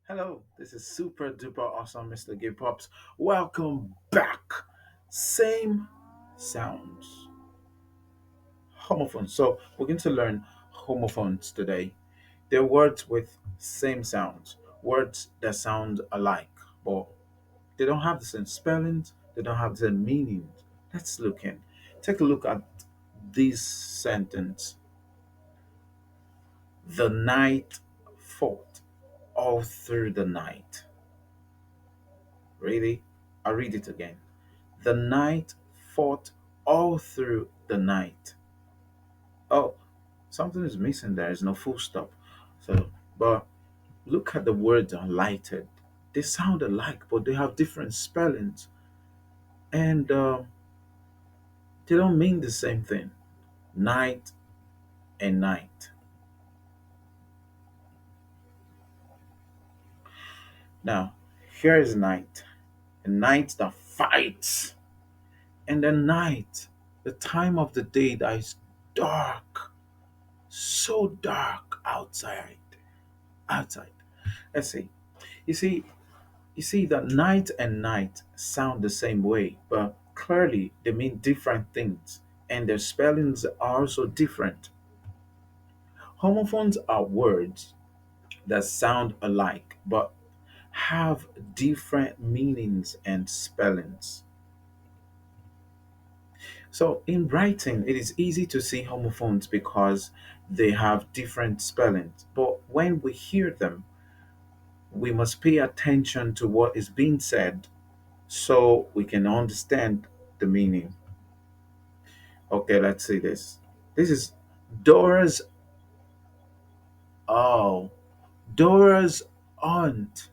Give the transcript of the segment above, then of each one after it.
Hello, this is super duper awesome, Mr. Gay Pops. Welcome back. Same sounds. Homophones. So, we're going to learn homophones today. They're words with same sounds, words that sound alike, but they don't have the same spellings, they don't have the same meanings. Let's look in. Take a look at this sentence. The night fought all through the night. Really? I'll read it again. The night fought all through the night. Oh, something is missing. There is no full stop. So, but look at the words highlighted. They sound alike, but they have different spellings, and they don't mean the same thing. Night and night. Now, here is night. A night that fights, and the night, the time of the day that is dark, so dark outside. Outside. Let's see. You see, you see that night and night sound the same way, but clearly they mean different things, and their spellings are also different. Homophones are words that sound alike, but have different meanings and spellings. So in writing, it is easy to see homophones because they have different spellings. But when we hear them, we must pay attention to what is being said so we can understand the meaning. Okay, let's see this. This is Dora's. Oh, Dora's aunt.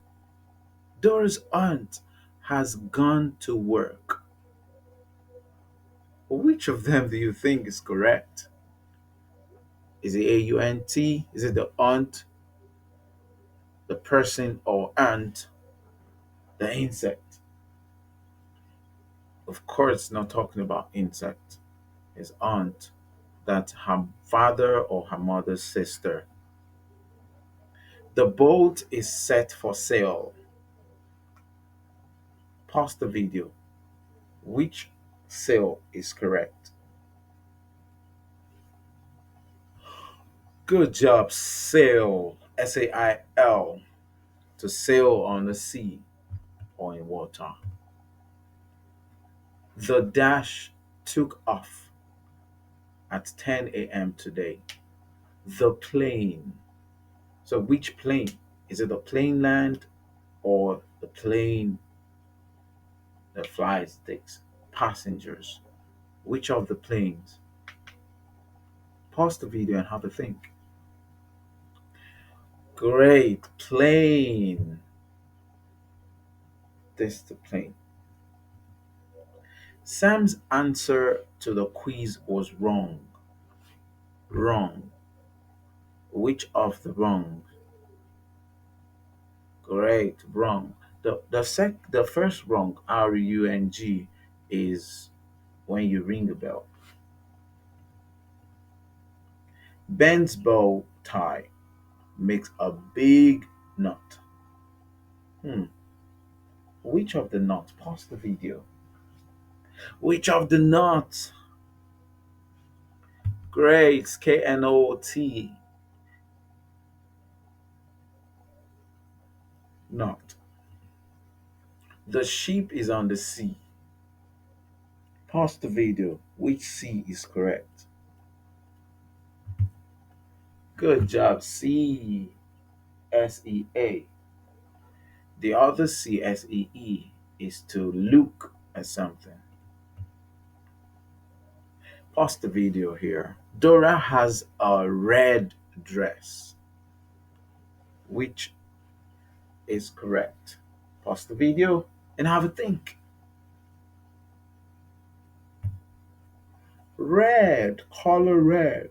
Dora's aunt has gone to work. Which of them do you think is correct? Is it AUNT? Is it the aunt, the person, or aunt, the insect? Of course, not talking about insect. It's aunt, that her father or her mother's sister. The boat is set for sail. Pause the video. Which sail is correct? Good job, sail. SAIL. To sail on the sea or in water. The dash took off at 10 a.m. today. The plane. So, which plane? Is it the plane land or the plane that flies, takes passengers? Which of the planes? Pause the video and have a think. Great plane. This the plane. Sam's answer to the quiz was wrong. Wrong. Which of the wrong? Great, wrong. The first wrong, RUNG, is when you ring a bell. Ben's bow tie makes a big knot. Hmm. Which of the knots? Pause the video. Which of the knots? Great, KNOT. Knot. The ship is on the sea. Pause the video. Which sea is correct? Good job. C S E A. The other C S E E is to look at something. Pause the video here. Dora has a red dress. Which is correct? Pause the video and have a think. Red, color red.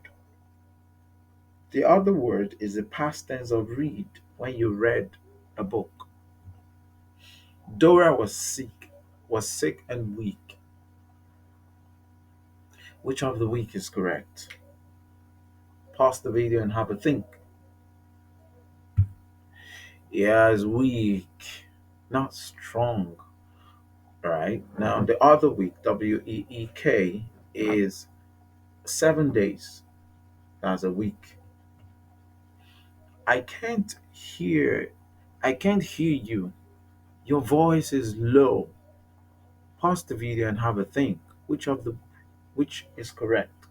The other word is the past tense of read when you read a book. Dora was sick and weak. Which of the week is correct? Pause the video and have a think. Yes, weak, not strong. Right? Now, the other week, WEEK, is 7 days. That's a week. I can't hear. I can't hear you. Your voice is low. Pause the video and have a think. Which is correct?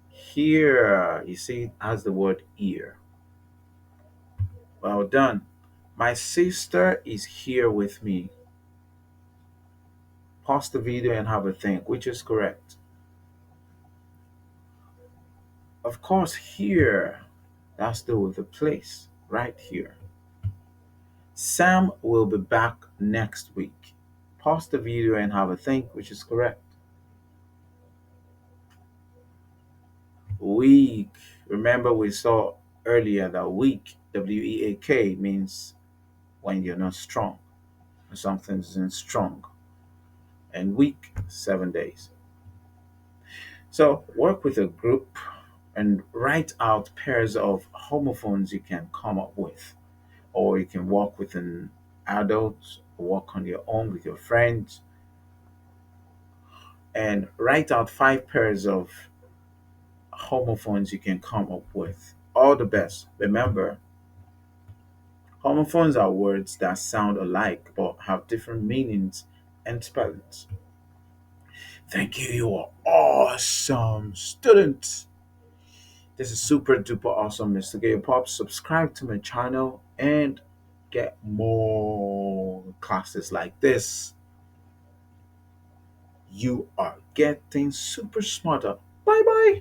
Here, you see, it has the word ear. Well done. My sister is here with me. Pause the video and have a think. Which is correct? Of course, here. That's the place right here. Sam will be back next week. Pause the video and have a think, which is correct. Weak. Remember, we saw earlier that weak, WEAK, means when you're not strong. Something isn't strong. And weak, 7 days. So work with a group and write out pairs of homophones you can come up with. Or you can work with an adult, work on your own with your friends, and write out 5 pairs of homophones you can come up with. All the best. Remember, homophones are words that sound alike but have different meanings and spellings. Thank you. You are awesome students. This is super duper awesome, Mr. Gay Pop. Subscribe to my channel and get more classes like this. You are getting super smarter. Bye bye.